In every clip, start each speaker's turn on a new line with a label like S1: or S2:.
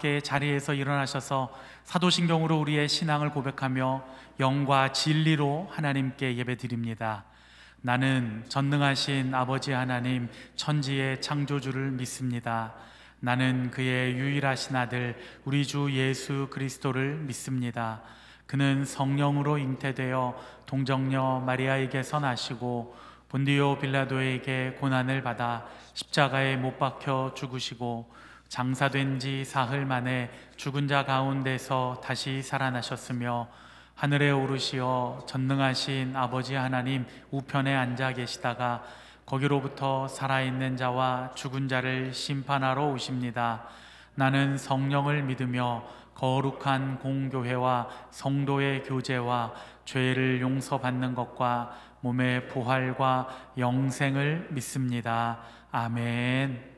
S1: 함께 자리에서 일어나셔서 사도신경으로 우리의 신앙을 고백하며 영과 진리로 하나님께 예배드립니다. 나는 전능하신 아버지 하나님 천지의 창조주를 믿습니다. 나는 그의 유일하신 아들 우리 주 예수 그리스도를 믿습니다. 그는 성령으로 잉태되어 동정녀 마리아에게서 나시고 본디오 빌라도에게 고난을 받아 십자가에 못 박혀 죽으시고 장사된 지 사흘 만에 죽은 자 가운데서 다시 살아나셨으며 하늘에 오르시어 전능하신 아버지 하나님 우편에 앉아 계시다가 거기로부터 살아있는 자와 죽은 자를 심판하러 오십니다. 나는 성령을 믿으며 거룩한 공교회와 성도의 교제와 죄를 용서받는 것과 몸의 부활과 영생을 믿습니다. 아멘.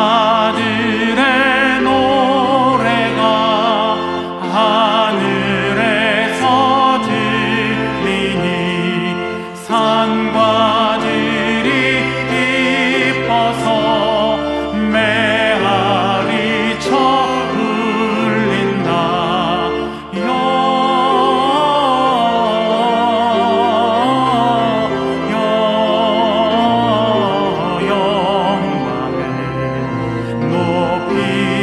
S1: 천사들의 노래가 하늘에서 들리니 산과 들이 기뻐서 메아리 쳐 울린다. 영광을 높이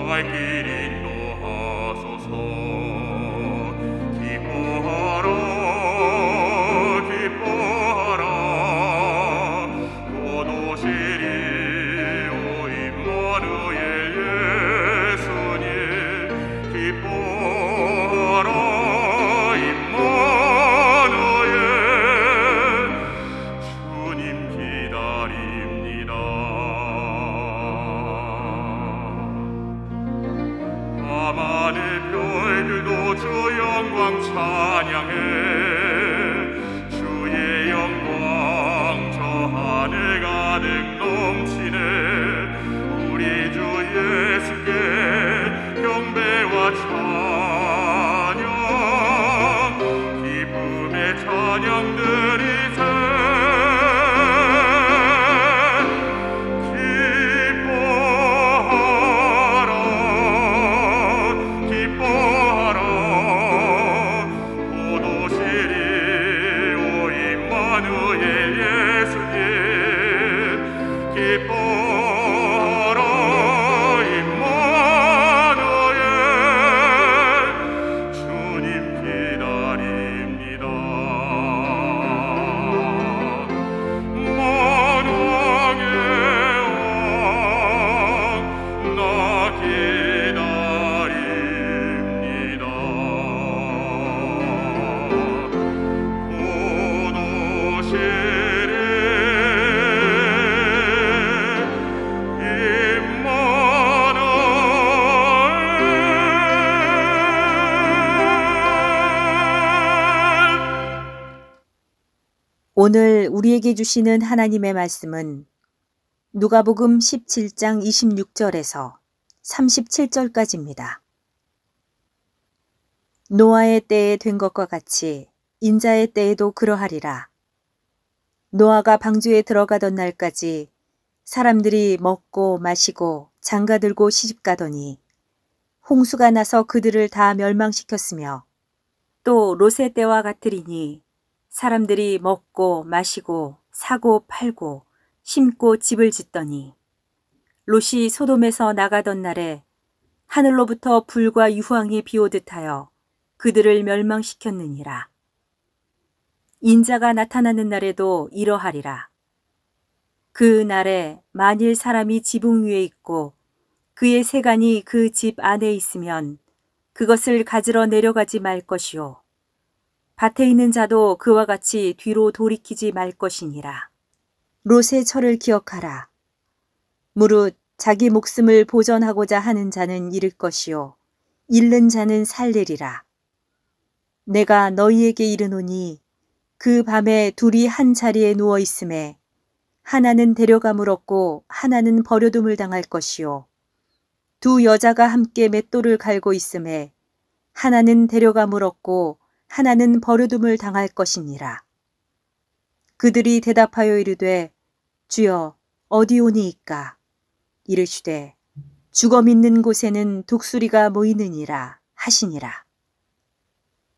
S2: 갈 길 인도하소서. 기뻐하라 기뻐하라 곧 오시리 오 임마누엘 예수님. 기뻐하라 임마누엘 주님 기다립니다. 밤하늘 별들도 주 영광 찬양해. 주의 영광 저 하늘 가득 넘치네. 우리 주 예수께 경배와 찬양 기쁨의 찬양 드리세.
S3: 오늘 우리에게 주시는 하나님의 말씀은 누가복음 17장 26절에서 37절까지입니다. 노아의 때에 된 것과 같이 인자의 때에도 그러하리라. 노아가 방주에 들어가던 날까지 사람들이 먹고 마시고 장가들고 시집가더니 홍수가 나서 그들을 다 멸망시켰으며, 또 롯의 때와 같으리니 사람들이 먹고 마시고 사고 팔고 심고 집을 짓더니 롯이 소돔에서 나가던 날에 하늘로부터 불과 유황이 비오듯 하여 그들을 멸망시켰느니라. 인자가 나타나는 날에도 이러하리라. 그 날에 만일 사람이 지붕 위에 있고 그의 세간이 그 집 안에 있으면 그것을 가지러 내려가지 말 것이요 밭에 있는 자도 그와 같이 뒤로 돌이키지 말 것이니라. 롯의 철을 기억하라. 무릇 자기 목숨을 보전하고자 하는 자는 잃을 것이요 잃는 자는 살리리라. 내가 너희에게 이르노니 그 밤에 둘이 한 자리에 누워 있음에 하나는 데려감을 얻고 하나는 버려둠을 당할 것이요 두 여자가 함께 맷돌을 갈고 있음에 하나는 데려감을 얻고 하나는 버려둠을 당할 것이니라. 그들이 대답하여 이르되 주여 어디 오니이까? 이르시되 주검 있는 곳에는 독수리가 모이느니라 하시니라.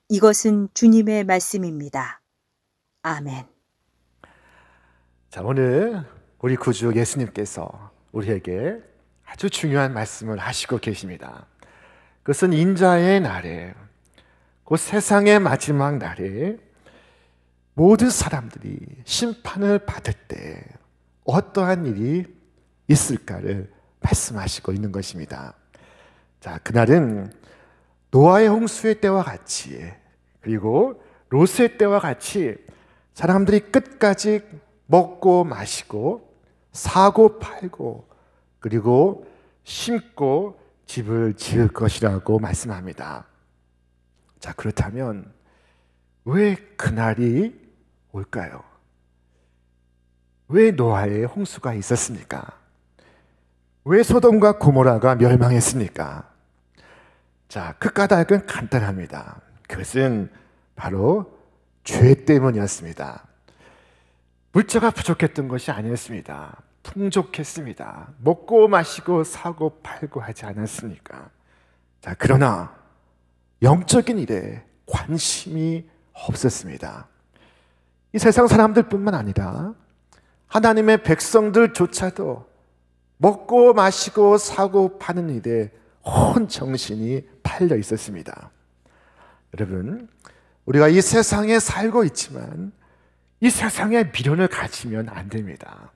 S3: 이것은 주님의 말씀입니다. 아멘.
S4: 자, 오늘 우리 구주 예수님께서 우리에게 아주 중요한 말씀을 하시고 계십니다. 그것은 인자의 날에, 곧 세상의 마지막 날에 모든 사람들이 심판을 받을 때 어떠한 일이 있을까를 말씀하시고 있는 것입니다. 자, 그날은 노아의 홍수의 때와 같이, 그리고 롯의 때와 같이 사람들이 끝까지 먹고 마시고 사고 팔고 그리고 심고 집을 지을 것이라고 말씀합니다. 자, 그렇다면 왜 그날이 올까요? 왜 노아의 홍수가 있었습니까? 왜 소돔과 고모라가 멸망했습니까? 자, 그 까닭은 간단합니다. 그것은 바로 죄 때문이었습니다. 물자가 부족했던 것이 아니었습니다. 풍족했습니다. 먹고 마시고 사고 팔고 하지 않았습니까? 자, 그러나 영적인 일에 관심이 없었습니다. 이 세상 사람들뿐만 아니라 하나님의 백성들조차도 먹고 마시고 사고 파는 일에 온 정신이 팔려 있었습니다. 여러분, 우리가 이 세상에 살고 있지만 이 세상에 미련을 가지면 안 됩니다.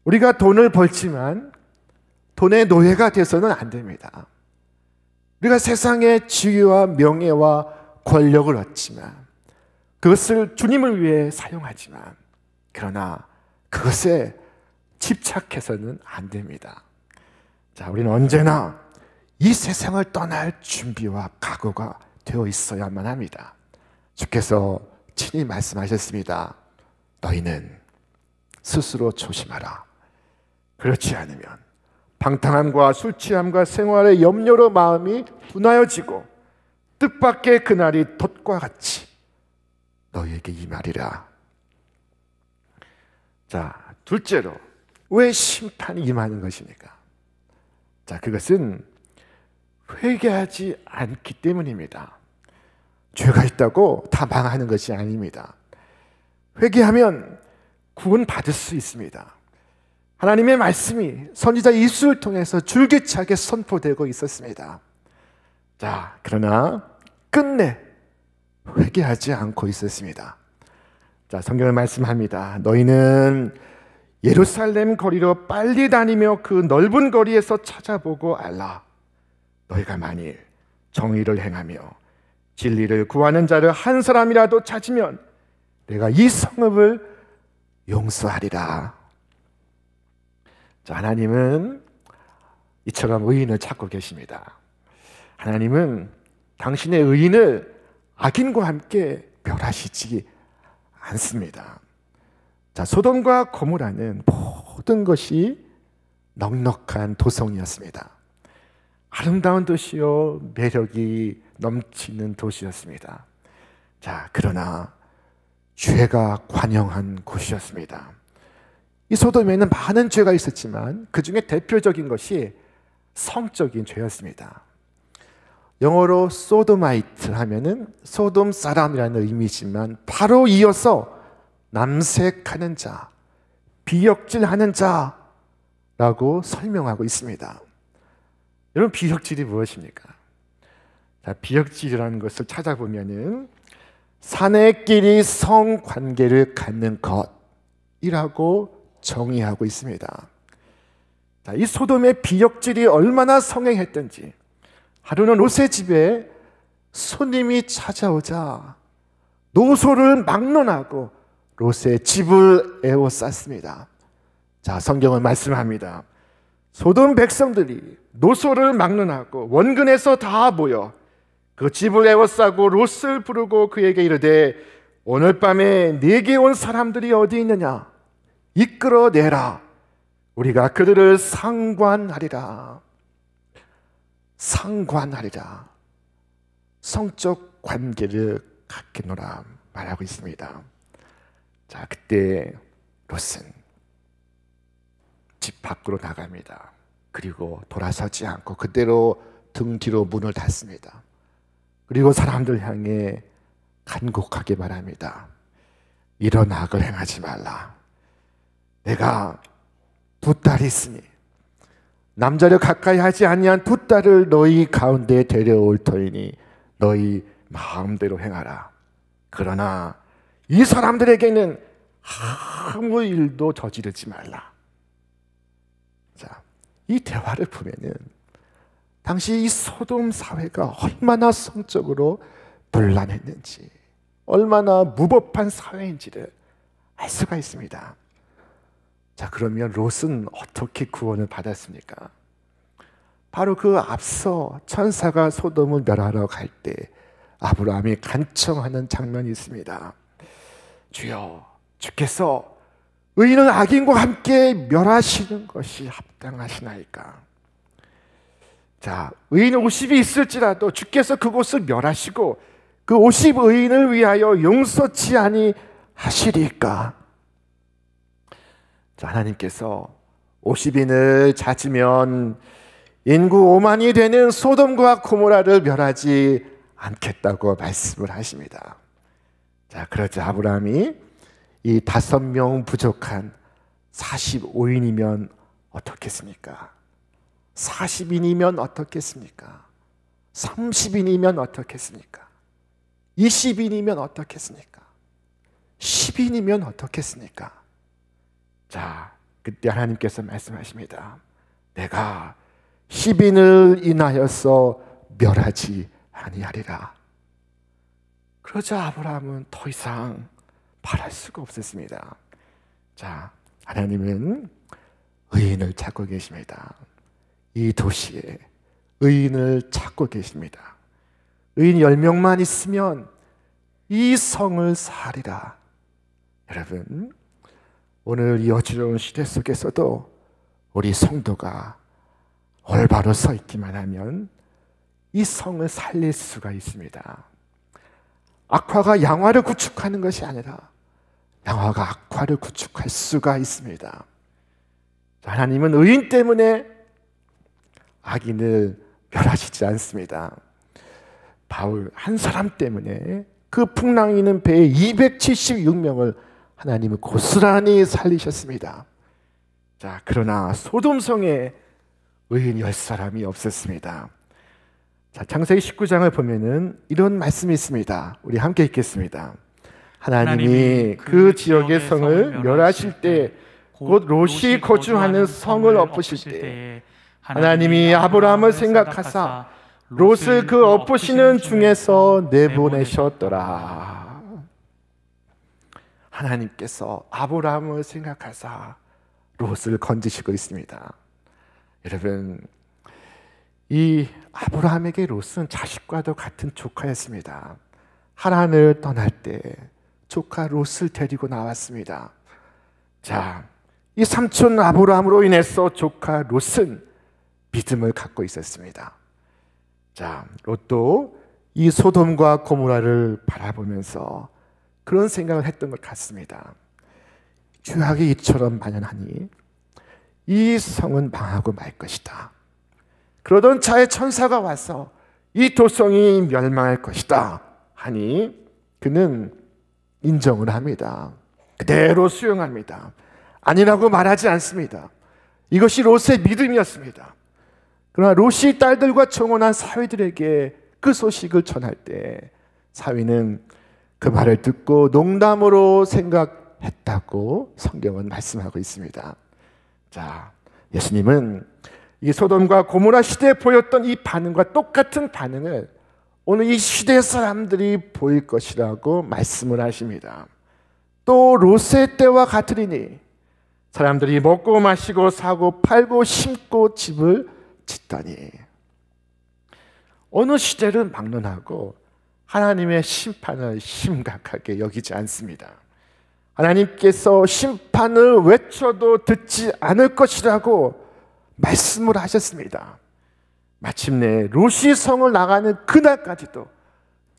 S4: 우리가 돈을 벌지만 돈의 노예가 돼서는 안 됩니다. 우리가 세상의 지위와 명예와 권력을 얻지만 그것을 주님을 위해 사용하지만 그러나 그것에 집착해서는 안 됩니다. 자, 우리는 언제나 이 세상을 떠날 준비와 각오가 되어 있어야만 합니다. 주께서 친히 말씀하셨습니다. 너희는 스스로 조심하라. 그렇지 않으면 방탕함과 술 취함과 생활의 염려로 마음이 분하여지고 뜻밖의 그날이 돛과 같이 너희에게 임하리라. 자, 둘째로 왜 심판이 임하는 것입니까? 자, 그것은 회개하지 않기 때문입니다. 죄가 있다고 다 망하는 것이 아닙니다. 회개하면 구원받을 수 있습니다. 하나님의 말씀이 선지자 이수를 통해서 줄기차게 선포되고 있었습니다. 자, 그러나 끝내 회개하지 않고 있었습니다. 자, 성경을 말씀합니다. 너희는 예루살렘 거리로 빨리 다니며 그 넓은 거리에서 찾아보고 알라. 너희가 만일 정의를 행하며 진리를 구하는 자를 한 사람이라도 찾으면 내가 이 성읍을 용서하리라. 자, 하나님은 이처럼 의인을 찾고 계십니다. 하나님은 당신의 의인을 악인과 함께 멸하시지 않습니다. 자, 소돔과 고모라는 모든 것이 넉넉한 도성이었습니다. 아름다운 도시요, 매력이 넘치는 도시였습니다. 자, 그러나 죄가 관영한 곳이었습니다. 이 소돔에는 많은 죄가 있었지만 그 중에 대표적인 것이 성적인 죄였습니다. 영어로 소도마이트 하면은 소돔 사람이라는 의미지만 바로 이어서 남색하는 자, 비역질하는 자라고 설명하고 있습니다. 여러분, 비역질이 무엇입니까? 자, 비역질이라는 것을 찾아보면은 사내끼리 성관계를 갖는 것이라고 정의하고 있습니다. 자, 이 소돔의 비역질이 얼마나 성행했던지 하루는 롯의 집에 손님이 찾아오자 노소를 막론하고 롯의 집을 에워쌌습니다. 자, 성경은 말씀합니다. 소돔 백성들이 노소를 막론하고 원근에서 다 모여 그 집을 에워싸고 롯을 부르고 그에게 이르되 오늘 밤에 네게 온 사람들이 어디 있느냐? 이끌어내라. 우리가 그들을 상관하리라. 상관하리라. 성적 관계를 갖겠노라 말하고 있습니다. 자, 그때 롯은 집 밖으로 나갑니다. 그리고 돌아서지 않고 그대로 등 뒤로 문을 닫습니다. 그리고 사람들 향해 간곡하게 말합니다. 이런 악을 행하지 말라. 내가 두 딸이 있으니 남자를 가까이 하지 아니한 두 딸을 너희 가운데 데려올 터이니 너희 마음대로 행하라. 그러나 이 사람들에게는 아무 일도 저지르지 말라. 자, 이 대화를 보면은 당시 이 소돔 사회가 얼마나 성적으로 불란했는지, 얼마나 무법한 사회인지를 알 수가 있습니다. 자, 그러면 롯은 어떻게 구원을 받았습니까? 바로 그 앞서 천사가 소돔을 멸하러 갈 때 아브라함이 간청하는 장면이 있습니다. 주여, 주께서 의인은 악인과 함께 멸하시는 것이 합당하시나이까? 자, 의인 50이 있을지라도 주께서 그곳을 멸하시고 그 50 의인을 위하여 용서치 아니하시리까? 자, 하나님께서 50인을 찾으면 인구 5만이 되는 소돔과 고모라를 멸하지 않겠다고 말씀을 하십니다. 자, 그러자 아브라함이 이 5명 부족한 45인이면 어떻겠습니까? 40인이면 어떻겠습니까? 30인이면 어떻겠습니까? 20인이면 어떻겠습니까? 10인이면 어떻겠습니까? 자, 그때 하나님께서 말씀하십니다. 내가 10인을 인하여서 멸하지 아니하리라. 그러자 아브라함은 더 이상 바랄 수가 없었습니다. 자, 하나님은 의인을 찾고 계십니다. 이 도시에 의인을 찾고 계십니다. 의인 10명만 있으면 이 성을 사리라. 여러분, 오늘 이 어지러운 시대 속에서도 우리 성도가 올바로 서 있기만 하면 이 성을 살릴 수가 있습니다. 악화가 양화를 구축하는 것이 아니라 양화가 악화를 구축할 수가 있습니다. 하나님은 의인 때문에 악인을 멸하시지 않습니다. 바울 한 사람 때문에 그 풍랑이는 배에 276명을 하나님은 고스란히 살리셨습니다. 자, 그러나 소돔성에 의인 10사람이 없었습니다. 자, 창세기 19장을 보면은 이런 말씀이 있습니다. 우리 함께 읽겠습니다. 하나님이 그 지역의 성을 멸하실 때, 곧 롯이 거주하는 성을 엎으실 때, 하나님이 아브라함을 생각하사 롯을 그 엎으시는 중에서 내보내셨더라. 하나님께서 아브라함을 생각하사 롯을 건지시고 있습니다. 여러분, 이 아브라함에게 롯은 자식과도 같은 조카였습니다. 하란을 떠날 때 조카 롯을 데리고 나왔습니다. 자, 이 삼촌 아브라함으로 인해서 조카 롯은 믿음을 갖고 있었습니다. 자, 롯도 이 소돔과 고모라를 바라보면서 그런 생각을 했던 것 같습니다. 죄악이 이처럼 만연하니 이 성은 망하고 말 것이다. 그러던 차에 천사가 와서 이 도성이 멸망할 것이다 하니 그는 인정을 합니다. 그대로 수용합니다. 아니라고 말하지 않습니다. 이것이 롯의 믿음이었습니다. 그러나 롯이 딸들과 청혼한 사위들에게 그 소식을 전할 때 사위는 그 말을 듣고 농담으로 생각했다고 성경은 말씀하고 있습니다. 자, 예수님은 이 소돔과 고모라 시대에 보였던 이 반응과 똑같은 반응을 오늘 이 시대 사람들이 보일 것이라고 말씀을 하십니다. 또 롯의 때와 같으리니 사람들이 먹고 마시고 사고 팔고 심고 집을 짓더니 어느 시대를 막론하고 하나님의 심판을 심각하게 여기지 않습니다. 하나님께서 심판을 외쳐도 듣지 않을 것이라고 말씀을 하셨습니다. 마침내 롯이 성을 나가는 그날까지도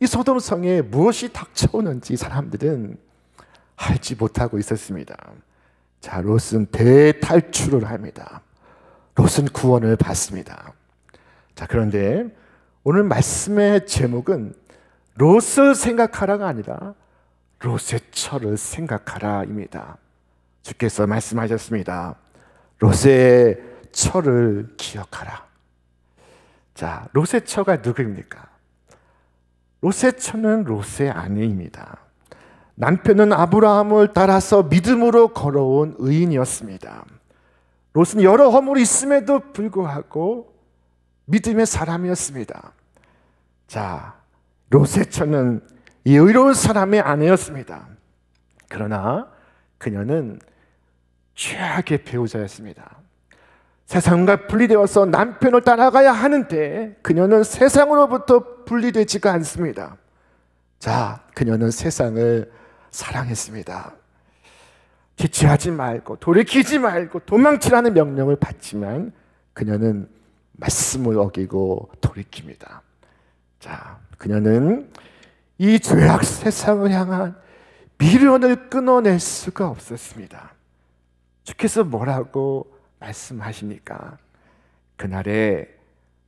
S4: 이 소돔 성에 무엇이 닥쳐오는지 사람들은 알지 못하고 있었습니다. 자, 롯은 대탈출을 합니다. 롯은 구원을 받습니다. 자, 그런데 오늘 말씀의 제목은 롯을 생각하라가 아니라 롯의 처를 생각하라입니다. 주께서 말씀하셨습니다. 롯의 처를 기억하라. 자, 롯의 처가 누구입니까? 롯의 처는 롯의 아내입니다. 남편은 아브라함을 따라서 믿음으로 걸어온 의인이었습니다. 롯은 여러 허물이 있음에도 불구하고 믿음의 사람이었습니다. 자, 롯의 처는 이 의로운 사람의 아내였습니다. 그러나 그녀는 최악의 배우자였습니다. 세상과 분리되어서 남편을 따라가야 하는데 그녀는 세상으로부터 분리되지가 않습니다. 자, 그녀는 세상을 사랑했습니다. 지체하지 말고 돌이키지 말고 도망치라는 명령을 받지만 그녀는 말씀을 어기고 돌이킵니다. 자, 그녀는 이 죄악 세상을 향한 미련을 끊어낼 수가 없었습니다. 주께서 뭐라고 말씀하십니까? 그날에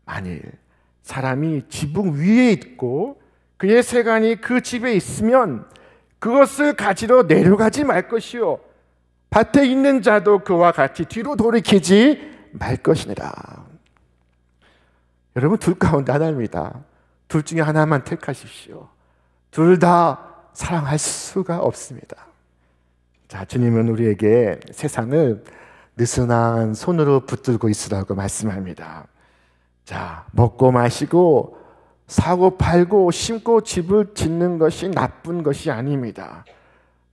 S4: 만일 사람이 지붕 위에 있고 그의 세간이 그 집에 있으면 그것을 가지러 내려가지 말 것이요 밭에 있는 자도 그와 같이 뒤로 돌이키지 말 것이니라. 여러분, 둘 가운데 하나입니다. 둘 중에 하나만 택하십시오. 둘 다 사랑할 수가 없습니다. 자, 주님은 우리에게 세상을 느슨한 손으로 붙들고 있으라고 말씀합니다. 자, 먹고 마시고 사고 팔고 심고 집을 짓는 것이 나쁜 것이 아닙니다.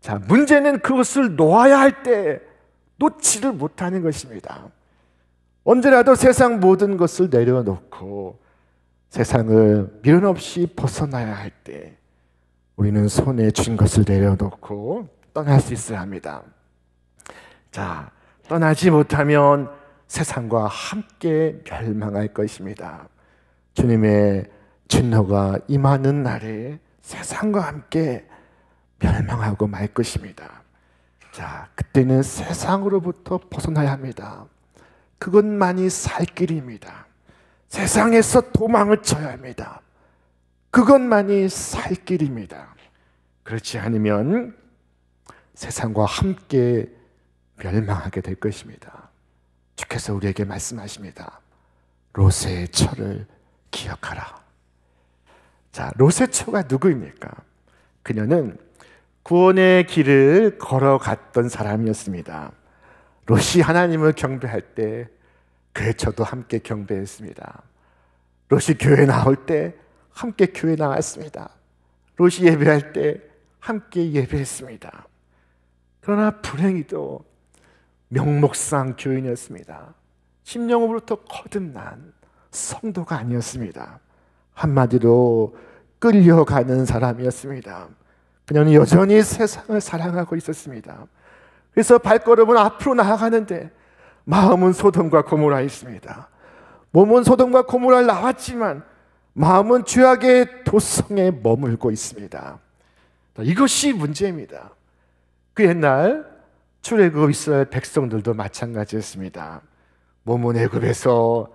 S4: 자, 문제는 그것을 놓아야 할 때 놓지를 못하는 것입니다. 언제라도 세상 모든 것을 내려놓고 세상을 미련 없이 벗어나야 할 때 우리는 손에 쥔 것을 내려놓고 떠날 수 있어야 합니다. 자, 떠나지 못하면 세상과 함께 멸망할 것입니다. 주님의 진노가 임하는 날에 세상과 함께 멸망하고 말 것입니다. 자, 그때는 세상으로부터 벗어나야 합니다. 그것만이 살 길입니다. 세상에서 도망을 쳐야 합니다. 그것만이 살 길입니다. 그렇지 않으면 세상과 함께 멸망하게 될 것입니다. 주께서 우리에게 말씀하십니다. 롯의 처를 기억하라. 자, 롯의 처가 누구입니까? 그녀는 구원의 길을 걸어갔던 사람이었습니다. 롯이 하나님을 경배할 때 그의 처도 함께 경배했습니다. 롯이 교회 나올 때 함께 교회 나왔습니다. 롯이 예배할 때 함께 예배했습니다. 그러나 불행히도 명목상 교인이었습니다. 심령으로부터 거듭난 성도가 아니었습니다. 한마디로 끌려가는 사람이었습니다. 그녀는 여전히 세상을 사랑하고 있었습니다. 그래서 발걸음은 앞으로 나아가는데 마음은 소돔과 고모라에 있습니다. 몸은 소돔과 고모라를 나왔지만 마음은 죄악의 도성에 머물고 있습니다. 이것이 문제입니다. 그 옛날 출애굽 이스라엘 백성들도 마찬가지였습니다. 몸은 애굽에서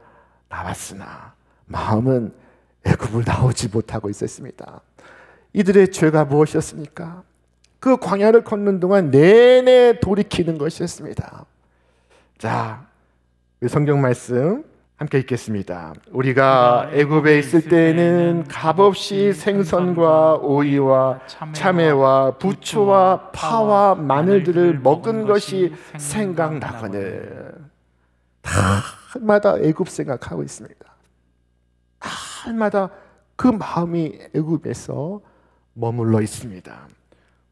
S4: 나왔으나 마음은 애굽을 나오지 못하고 있었습니다. 이들의 죄가 무엇이었습니까? 그 광야를 걷는 동안 내내 돌이키는 것이었습니다. 자, 성경 말씀 함께 읽겠습니다. 우리가 애굽에 있을 때에는 값없이 생선과 오이와 참외와 부초와 파와 마늘들을 먹은 것이 생각나거늘. 날마다 애굽 생각하고 있습니다. 날마다 그 마음이 애굽에서 머물러 있습니다.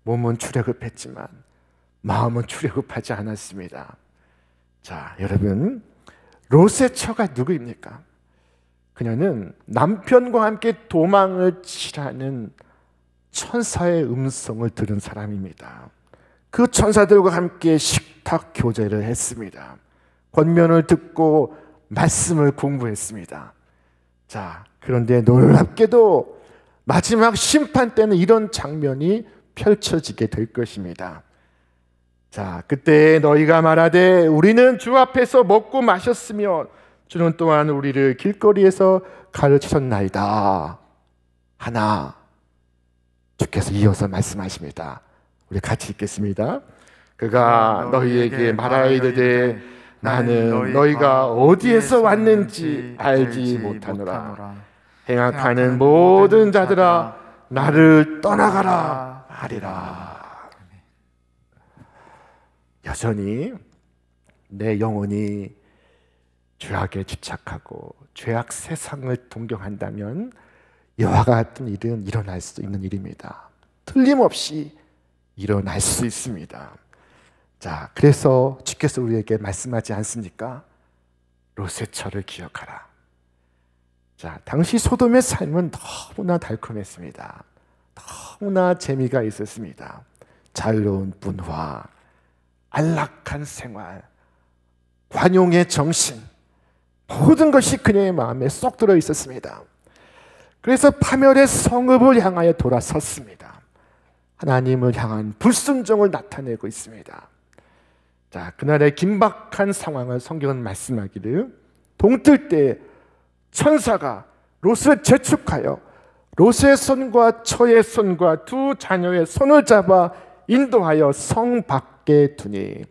S4: 몸은 출애굽했지만 마음은 출애굽하지 않았습니다. 자, 여러분, 롯의 처가 누구입니까? 그녀는 남편과 함께 도망을 치라는 천사의 음성을 들은 사람입니다. 그 천사들과 함께 식탁 교제를 했습니다. 권면을 듣고 말씀을 공부했습니다. 자, 그런데 놀랍게도 마지막 심판 때는 이런 장면이 펼쳐지게 될 것입니다. 자, 그때 너희가 말하되 우리는 주 앞에서 먹고 마셨으며 주는 또한 우리를 길거리에서 가르치셨나이다 하나, 주께서 이어서 말씀하십니다. 우리 같이 읽겠습니다. 그가 너희에게 말하이르되 나는 너희가 어디에서 왔는지 알지 못하노라. 행악하는 모든 자들아 나를 떠나가라 하리라. 여전히 내 영혼이 죄악에 집착하고 죄악 세상을 동경한다면 이와 같은 일은 일어날 수 있는 일입니다. 틀림없이 일어날 수 있습니다. 자, 그래서 주께서 우리에게 말씀하지 않습니까? 롯의 처를 기억하라. 자, 당시 소돔의 삶은 너무나 달콤했습니다. 너무나 재미가 있었습니다. 자유로운 문화, 안락한 생활, 관용의 정신, 모든 것이 그녀의 마음에 쏙 들어 있었습니다. 그래서 파멸의 성읍을 향하여 돌아섰습니다. 하나님을 향한 불순종을 나타내고 있습니다. 자, 그날의 긴박한 상황을 성경은 말씀하기를 동뜰 때 천사가 롯을 재촉하여 롯의 손과 처의 손과 두 자녀의 손을 잡아 인도하여 성 밖에 두니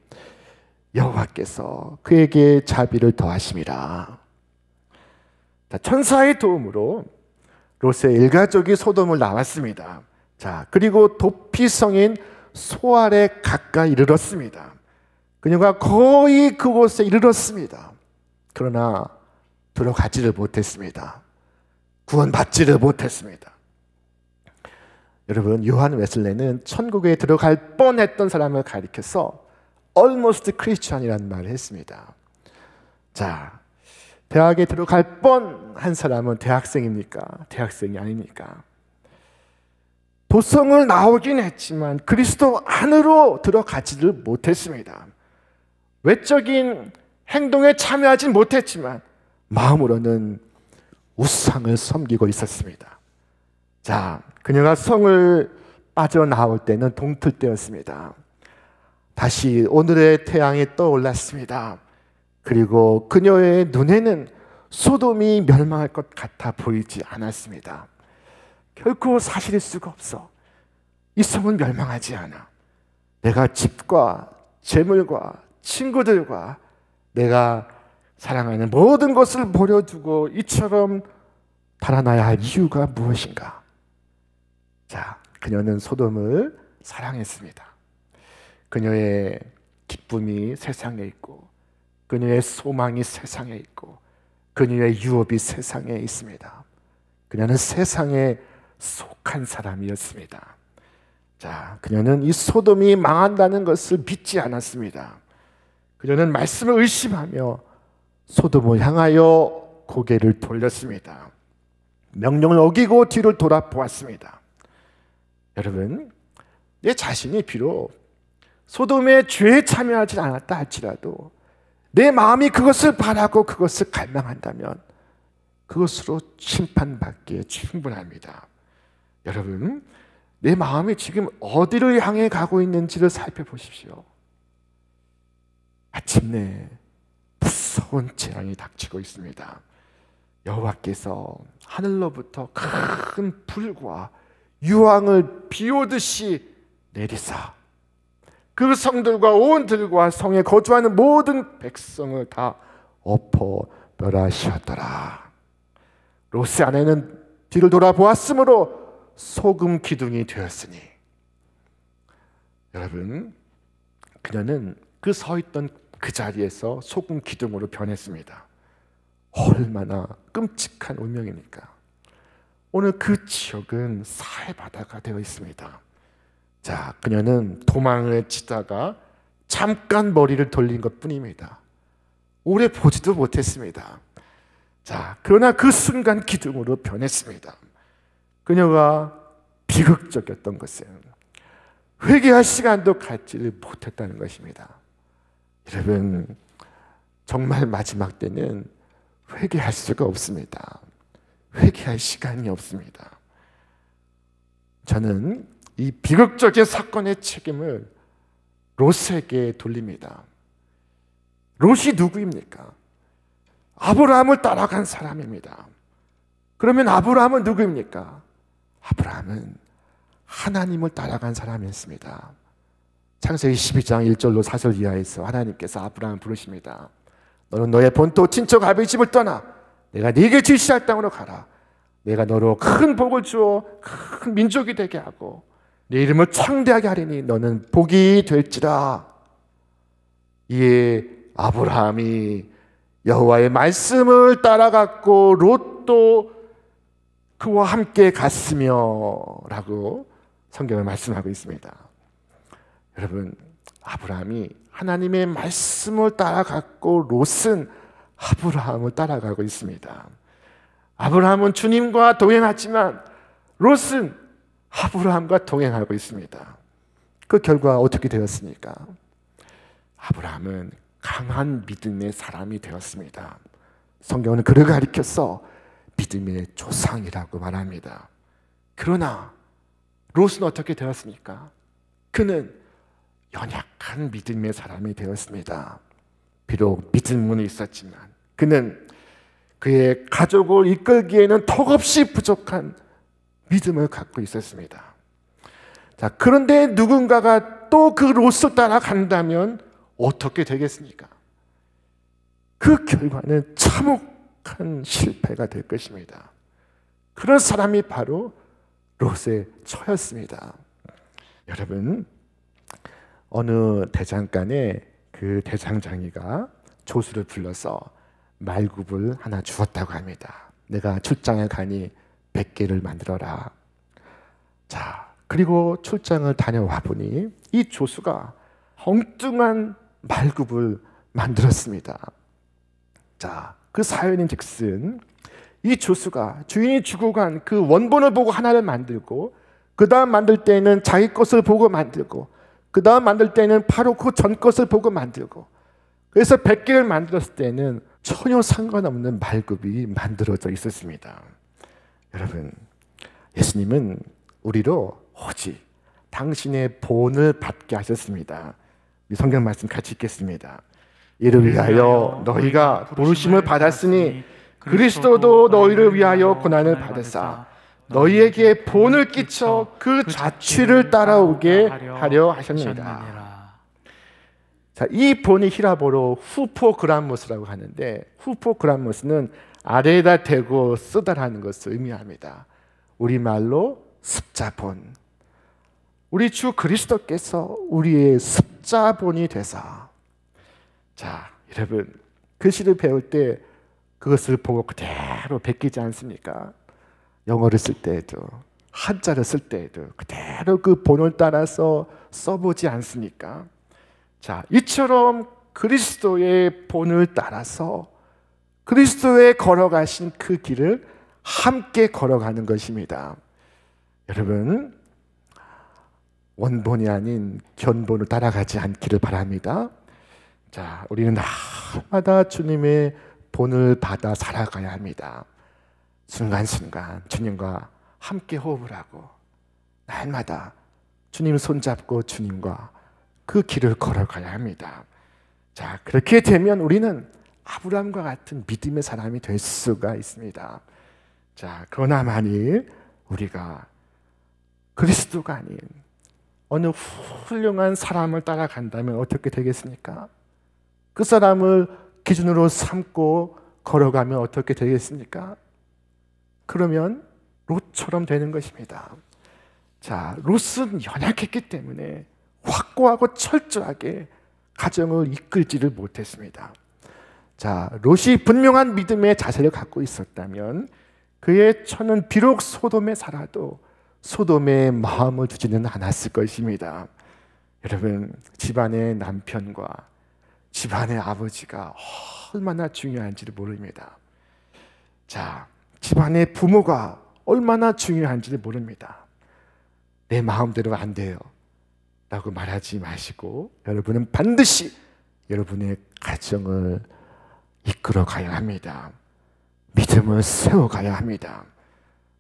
S4: 여호와께서 그에게 자비를 더하심이라. 자, 천사의 도움으로 롯의 일가족이 소돔을 나왔습니다. 자, 그리고 도피성인 소알에 가까이 이르렀습니다. 그녀가 거의 그곳에 이르렀습니다. 그러나 들어가지를 못했습니다. 구원받지를 못했습니다. 여러분, 요한 웨슬레는 천국에 들어갈 뻔했던 사람을 가리켜서 almost Christian이라는 말을 했습니다. 자, 대학에 들어갈 뻔한 사람은 대학생입니까? 대학생이 아닙니까? 도성을 나오긴 했지만 그리스도 안으로 들어가지를 못했습니다. 외적인 행동에 참여하진 못했지만 마음으로는 우상을 섬기고 있었습니다. 자, 그녀가 성을 빠져나올 때는 동틀 때였습니다. 다시 오늘의 태양이 떠올랐습니다. 그리고 그녀의 눈에는 소돔이 멸망할 것 같아 보이지 않았습니다. 결코 사실일 수가 없어. 이 성은 멸망하지 않아. 내가 집과 재물과 친구들과 내가 사랑하는 모든 것을 버려두고 이처럼 달아나야 할 이유가 무엇인가? 자, 그녀는 소돔을 사랑했습니다. 그녀의 기쁨이 세상에 있고 그녀의 소망이 세상에 있고 그녀의 유업이 세상에 있습니다. 그녀는 세상에 속한 사람이었습니다. 자, 그녀는 이 소돔이 망한다는 것을 믿지 않았습니다. 그녀는 말씀을 의심하며 소돔을 향하여 고개를 돌렸습니다. 명령을 어기고 뒤를 돌아보았습니다. 여러분, 내 자신이 비록 소돔의 죄에 참여하지 않았다 할지라도 내 마음이 그것을 바라고 그것을 갈망한다면 그것으로 심판받기에 충분합니다. 여러분, 내 마음이 지금 어디를 향해 가고 있는지를 살펴보십시오. 마침내 무서운 재앙이 닥치고 있습니다. 여호와께서 하늘로부터 큰 불과 유황을 비오듯이 내리사 그 성들과 온 들과 성에 거주하는 모든 백성을 다 엎어 멸하시었더라. 롯의 아내는 뒤를 돌아보았으므로 소금 기둥이 되었으니. 여러분, 그녀는 그 서 있던 그 자리에서 소금 기둥으로 변했습니다. 얼마나 끔찍한 운명입니까? 오늘 그 지역은 사해바다가 되어 있습니다. 자, 그녀는 도망을 치다가 잠깐 머리를 돌린 것뿐입니다. 오래 보지도 못했습니다. 자, 그러나 그 순간 기둥으로 변했습니다. 그녀가 비극적이었던 것은 회개할 시간도 갖지를 못했다는 것입니다. 여러분, 정말 마지막 때는 회개할 수가 없습니다. 회개할 시간이 없습니다. 저는 이 비극적인 사건의 책임을 롯에게 돌립니다. 롯이 누구입니까? 아브라함을 따라간 사람입니다. 그러면 아브라함은 누구입니까? 아브라함은 하나님을 따라간 사람이었습니다. 창세기 12장 1절로 4절 이하에서 하나님께서 아브라함을 부르십니다. 너는 너의 본토 친척 아버지 집을 떠나 내가 네게 지시할 땅으로 가라. 내가 너로 큰 복을 주어 큰 민족이 되게 하고 네 이름을 창대하게 하리니 너는 복이 될지라. 이에 아브라함이 여호와의 말씀을 따라갔고 롯도 그와 함께 갔으며 라고 성경을 말씀하고 있습니다. 여러분, 아브라함이 하나님의 말씀을 따라갔고 롯은 아브라함을 따라가고 있습니다. 아브라함은 주님과 동행하지만 롯은 아브라함과 동행하고 있습니다. 그 결과 어떻게 되었습니까? 아브라함은 강한 믿음의 사람이 되었습니다. 성경은 그를 가리켜서 믿음의 조상이라고 말합니다. 그러나 롯은 어떻게 되었습니까? 그는 연약한 믿음의 사람이 되었습니다. 비록 믿음은 있었지만 그는 그의 가족을 이끌기에는 턱없이 부족한 믿음을 갖고 있었습니다. 자, 그런데 누군가가 또 그 롯을 따라간다면 어떻게 되겠습니까? 그 결과는 참혹 큰 실패가 될 것입니다. 그런 사람이 바로 롯의 처였습니다. 여러분, 어느 대장간에 그 대장장이가 조수를 불러서 말굽을 하나 주었다고 합니다. 내가 출장에 가니 100개를 만들어라. 자, 그리고 출장을 다녀와 보니 이 조수가 엉뚱한 말굽을 만들었습니다. 자, 그 사연인 즉슨 이 조수가 주인이 주고 간 그 원본을 보고 하나를 만들고, 그 다음 만들 때는 자기 것을 보고 만들고, 그 다음 만들 때는 바로 그 전 것을 보고 만들고, 그래서 100개를 만들었을 때는 전혀 상관없는 말굽이 만들어져 있었습니다. 여러분, 예수님은 우리로 오직 당신의 본을 받게 하셨습니다. 이 성경 말씀 같이 읽겠습니다. 이를 위하여 너희가 부르심을 받았으니 그리스도도 너희를 위하여 고난을 받으사 너희에게 본을 끼쳐 그 자취를 따라오게 하려 하셨느니라. 자, 이 본이 히라보로 후포그람모스라고 하는데, 후포그람모스는 아래에다 대고 쓰다라는 것을 의미합니다. 우리말로 습자본. 우리 주 그리스도께서 우리의 습자본이 되사. 자, 여러분, 글씨를 배울 때 그것을 보고 그대로 베끼지 않습니까? 영어를 쓸 때에도, 한자를 쓸 때에도 그대로 그 본을 따라서 써보지 않습니까? 자, 이처럼 그리스도의 본을 따라서 그리스도의 걸어가신 그 길을 함께 걸어가는 것입니다. 여러분, 원본이 아닌 견본을 따라가지 않기를 바랍니다. 자, 우리는 날마다 주님의 본을 받아 살아가야 합니다. 순간순간 주님과 함께 호흡을 하고, 날마다 주님 손잡고 주님과 그 길을 걸어가야 합니다. 자, 그렇게 되면 우리는 아브라함과 같은 믿음의 사람이 될 수가 있습니다. 자, 그러나 만일 우리가 그리스도가 아닌 어느 훌륭한 사람을 따라간다면 어떻게 되겠습니까? 그 사람을 기준으로 삼고 걸어가면 어떻게 되겠습니까? 그러면 롯처럼 되는 것입니다. 자, 롯은 연약했기 때문에 확고하고 철저하게 가정을 이끌지를 못했습니다. 자, 롯이 분명한 믿음의 자세를 갖고 있었다면 그의 처는 비록 소돔에 살아도 소돔의 마음을 주지는 않았을 것입니다. 여러분, 집안의 남편과 집안의 아버지가 얼마나 중요한지를 모릅니다. 자, 집안의 부모가 얼마나 중요한지를 모릅니다. 내 마음대로 안 돼요 라고 말하지 마시고, 여러분은 반드시 여러분의 가정을 이끌어 가야 합니다. 믿음을 세워가야 합니다.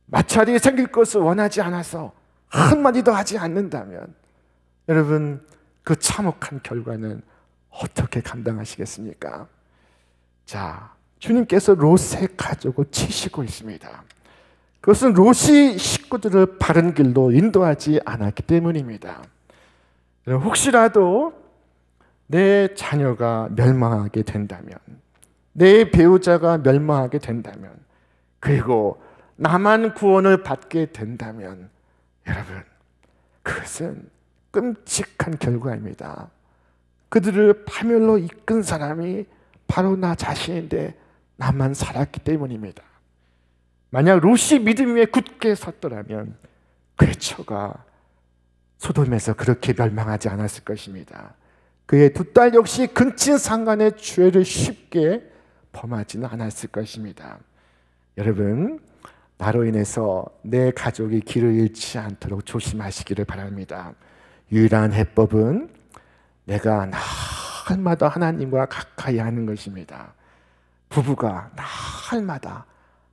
S4: 마찰이 생길 것을 원하지 않아서 한마디도 하지 않는다면 여러분, 그 참혹한 결과는 어떻게 감당하시겠습니까? 자, 주님께서 롯의 가족을 치시고 있습니다. 그것은 롯이 식구들을 바른 길로 인도하지 않았기 때문입니다. 혹시라도 내 자녀가 멸망하게 된다면, 내 배우자가 멸망하게 된다면, 그리고 나만 구원을 받게 된다면 여러분, 그것은 끔찍한 결과입니다. 그들을 파멸로 이끈 사람이 바로 나 자신인데 나만 살았기 때문입니다. 만약 롯이 믿음 위에 굳게 섰더라면 그의 처가 소돔에서 그렇게 멸망하지 않았을 것입니다. 그의 두 딸 역시 근친상간의 죄를 쉽게 범하지는 않았을 것입니다. 여러분, 나로 인해서 내 가족이 길을 잃지 않도록 조심하시기를 바랍니다. 유일한 해법은 내가 날마다 하나님과 가까이 하는 것입니다. 부부가 날마다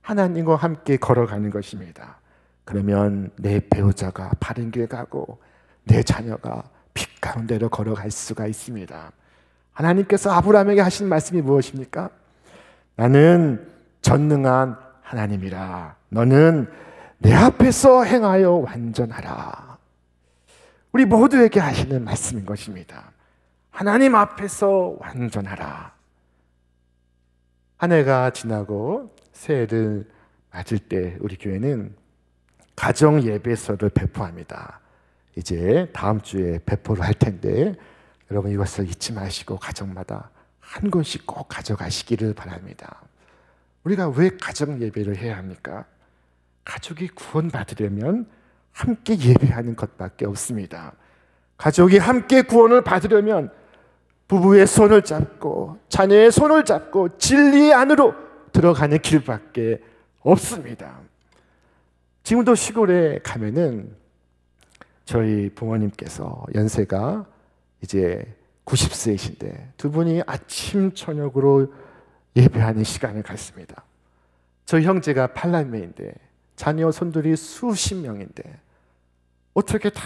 S4: 하나님과 함께 걸어가는 것입니다. 그러면 내 배우자가 바른 길 가고 내 자녀가 빛 가운데로 걸어갈 수가 있습니다. 하나님께서 아브라함에게 하신 말씀이 무엇입니까? 나는 전능한 하나님이라. 너는 내 앞에서 행하여 완전하라. 우리 모두에게 하시는 말씀인 것입니다. 하나님 앞에서 완전하라. 한 해가 지나고 새해를 맞을 때 우리 교회는 가정 예배서를 배포합니다. 이제 다음 주에 배포를 할 텐데 여러분 이것을 잊지 마시고 가정마다 한 권씩 꼭 가져가시기를 바랍니다. 우리가 왜 가정 예배를 해야 합니까? 가족이 구원받으려면 함께 예배하는 것밖에 없습니다. 가족이 함께 구원을 받으려면 부부의 손을 잡고 자녀의 손을 잡고 진리 안으로 들어가는 길밖에 없습니다. 지금도 시골에 가면은 저희 부모님께서 연세가 이제 90세이신데 두 분이 아침 저녁으로 예배하는 시간을 갖습니다. 저희 형제가 8남매인데 자녀 손들이 수십 명인데 어떻게 다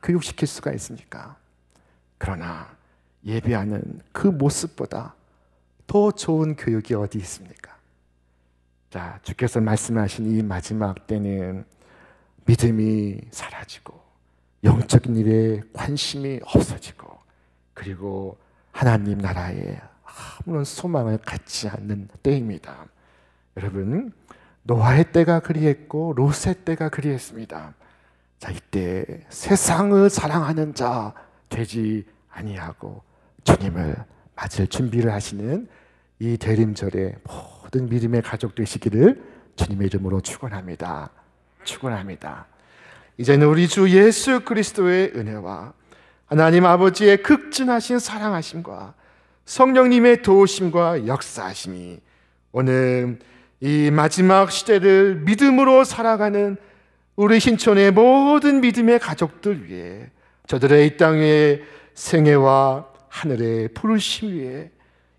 S4: 교육시킬 수가 있습니까? 그러나 예배하는 그 모습보다 더 좋은 교육이 어디 있습니까? 자, 주께서 말씀하신 이 마지막 때는 믿음이 사라지고 영적인 일에 관심이 없어지고 그리고 하나님 나라에 아무런 소망을 갖지 않는 때입니다. 여러분, 노아의 때가 그리했고 롯의 때가 그리했습니다. 자, 이때 세상을 사랑하는 자 되지 아니하고 주님을 맞을 준비를 하시는 이 대림절에 모든 믿음의 가족 되시기를 주님의 이름으로 축원합니다. 축원합니다. 이제는 우리 주 예수 그리스도의 은혜와 하나님 아버지의 극진하신 사랑하심과 성령님의 도우심과 역사하심이 오늘 이 마지막 시대를 믿음으로 살아가는 우리 신촌의 모든 믿음의 가족들 위해 저들의 이 땅의 생애와 하늘의 부르심 위에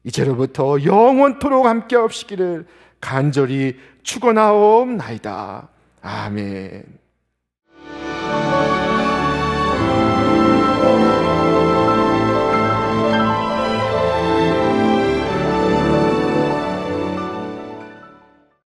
S4: 이제로부터 영원토록 함께 없시기를 간절히 축원하옵나이다. 아멘.